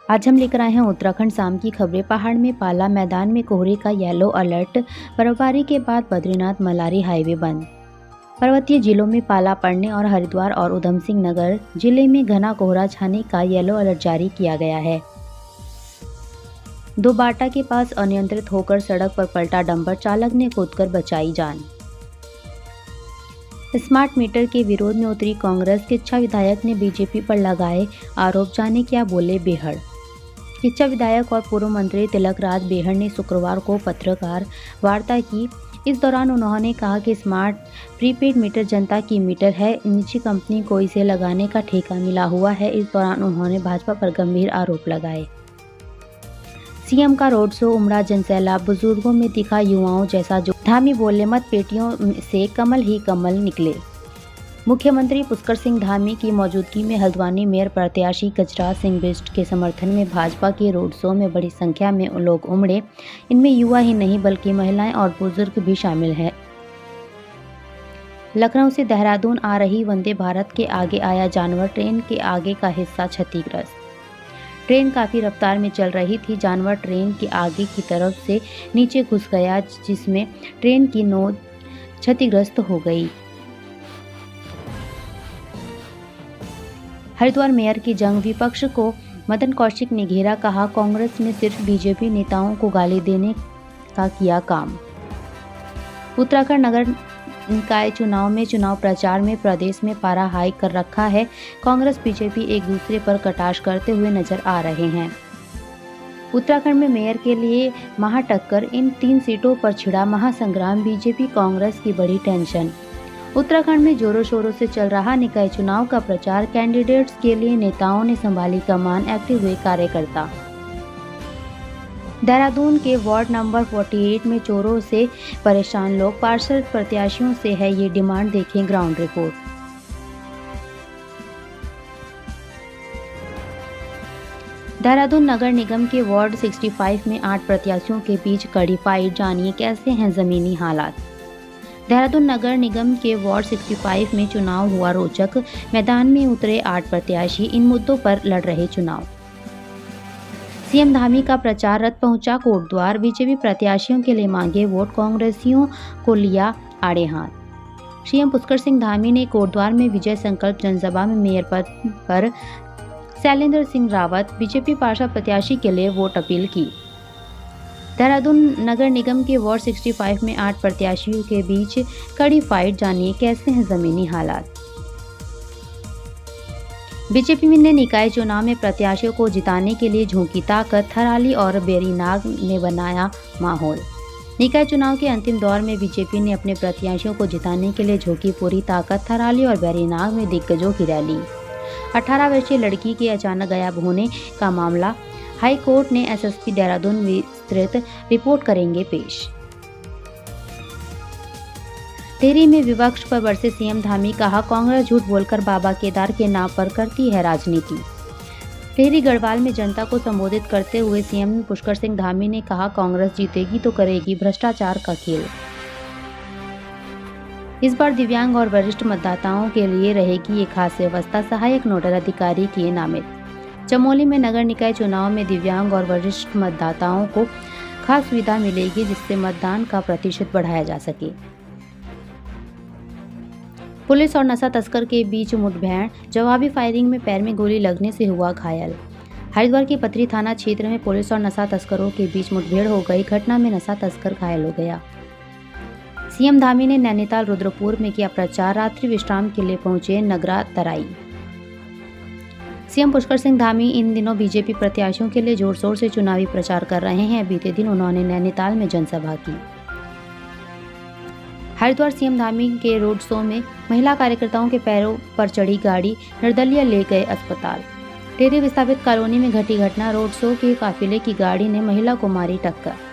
आज हम लेकर आए हैं उत्तराखंड शाम की खबरें। पहाड़ में पाला, मैदान में कोहरे का येलो अलर्ट। बर्फबारी के बाद बद्रीनाथ मलारी हाईवे बंद। पर्वतीय जिलों में पाला पड़ने और हरिद्वार और उधम सिंह नगर जिले में घना कोहरा छाने का येलो अलर्ट जारी किया गया है। दोबाटा के पास अनियंत्रित होकर सड़क पर पलटा डंपर, चालक ने कूदकर बचाई जान। स्मार्ट मीटर के विरोध में उतरी कांग्रेस। किच्छा विधायक ने बीजेपी पर लगाए आरोप, जाने क्या बोले बेहड़। किच्छा विधायक और पूर्व मंत्री तिलक राज बेहड़ ने शुक्रवार को पत्रकार वार्ता की। इस दौरान उन्होंने कहा कि स्मार्ट प्रीपेड मीटर जनता की मीटर है, निजी कंपनी को इसे लगाने का ठेका मिला हुआ है। इस दौरान उन्होंने भाजपा पर गंभीर आरोप लगाए। सीएम का रोड शो उमड़ा जनसैलाब, बुजुर्गों में दिखा युवाओं जैसा जो। धामी बोले मत पेटियों से कमल ही कमल निकले। मुख्यमंत्री पुष्कर सिंह धामी की मौजूदगी में हल्द्वानी मेयर प्रत्याशी गजराज सिंह बिष्ट के समर्थन में भाजपा के रोड शो में बड़ी संख्या में लोग उमड़े। इनमें युवा ही नहीं बल्कि महिलाएं और बुजुर्ग भी शामिल हैं। लखनऊ से देहरादून आ रही वंदे भारत के आगे आया जानवर, ट्रेन के आगे का हिस्सा क्षतिग्रस्त। ट्रेन काफी रफ्तार में चल रही थी। जानवर ट्रेन के आगे की तरफ से नीचे घुस गया, जिसमें ट्रेन की नोच क्षतिग्रस्त हो गई। हरिद्वार मेयर की जंग, विपक्ष को मदन कौशिक ने घेरा। कहा, कांग्रेस ने सिर्फ बीजेपी नेताओं को गाली देने का किया काम। उत्तराखंड नगर निकाय चुनाव में चुनाव प्रचार में प्रदेश में पारा हाई कर रखा है। कांग्रेस बीजेपी एक दूसरे पर कटाक्ष करते हुए नजर आ रहे हैं। उत्तराखंड में मेयर के लिए महाटक्कर, इन 3 सीटों पर छिड़ा महासंग्राम। बीजेपी कांग्रेस की बड़ी टेंशन। उत्तराखंड में जोरों शोरों से चल रहा निकाय चुनाव का प्रचार। कैंडिडेट्स के लिए नेताओं ने संभाली कमान, एक्टिव हुए कार्यकर्ता। देहरादून के वार्ड नंबर 48 में चोरों से परेशान लोग। पार्षद प्रत्याशियों से है ये डिमांड, देखें ग्राउंड रिपोर्ट। देहरादून नगर निगम के वार्ड 65 में 8 प्रत्याशियों के बीच कड़ी फाइट, जानिए कैसे हैं जमीनी हालात। देहरादून नगर निगम के वार्ड 65 में चुनाव हुआ रोचक। मैदान में उतरे 8 प्रत्याशी, इन मुद्दों पर लड़ रहे चुनाव। सीएम धामी का प्रचार रथ पहुंचा कोटद्वार। बीजेपी प्रत्याशियों के लिए मांगे वोट, कांग्रेसियों को लिया आड़े हाथ। सीएम पुष्कर सिंह धामी ने कोटद्वार में विजय संकल्प जनसभा में मेयर पद पर शैलेंद्र सिंह रावत, बीजेपी पार्षद प्रत्याशी के लिए वोट अपील की। देहरादून नगर निगम के वार्ड 65 में 8 प्रत्याशियों के बीच कड़ी फाइट, जानिए कैसे हैं जमीनी हालात। बीजेपी ने निकाय चुनाव में प्रत्याशियों को जिताने के लिए झोंकी ताकत। थराली और बेरीनाग ने बनाया माहौल। निकाय चुनाव के अंतिम दौर में बीजेपी ने अपने प्रत्याशियों को जिताने के लिए झोंकी पूरी ताकत। थराली और बेरीनाग में दिग्गजों की रैली। 18 वर्षीय लड़की के अचानक गायब होने का मामला, हाई कोर्ट ने एसएसपी देहरादून विस्तृत रिपोर्ट करेंगे पेश। टिहरी में विपक्ष पर बरसे सीएम धामी, कहा कांग्रेस झूठ बोलकर बाबा केदार के नाम पर करती है राजनीति। टिहरी गढ़वाल में जनता को संबोधित करते हुए सीएम पुष्कर सिंह धामी ने कहा, कांग्रेस जीतेगी तो करेगी भ्रष्टाचार का खेल। इस बार दिव्यांग और वरिष्ठ मतदाताओं के लिए रहेगी एक खास व्यवस्था, सहायक नोडल अधिकारी किए नामित। चमोली में नगर निकाय चुनाव में दिव्यांग और वरिष्ठ मतदाताओं को खास सुविधा मिलेगी, जिससे मतदान का प्रतिशत बढ़ाया जा सके। पुलिस और नशा तस्कर के बीच मुठभेड़, जवाबी फायरिंग में पैर में गोली लगने से हुआ घायल। हरिद्वार के पतरी थाना क्षेत्र में पुलिस और नशा तस्करों के बीच मुठभेड़ हो गई। घटना में नशा तस्कर घायल हो गया। सीएम धामी ने नैनीताल रुद्रपुर में किया प्रचार। रात्रि विश्राम के लिए पहुंचे नगरा तराई। सीएम पुष्कर सिंह धामी इन दिनों बीजेपी प्रत्याशियों के लिए जोर शोर से चुनावी प्रचार कर रहे हैं। बीते दिन उन्होंने नैनीताल में जनसभा की। हरिद्वार सीएम धामी के रोड शो में महिला कार्यकर्ताओं के पैरों पर चढ़ी गाड़ी, निर्दलीय ले गए अस्पताल। टिहरी विस्थापित कॉलोनी में घटी घटना, रोड शो के काफिले की गाड़ी ने महिला को मारी टक्कर।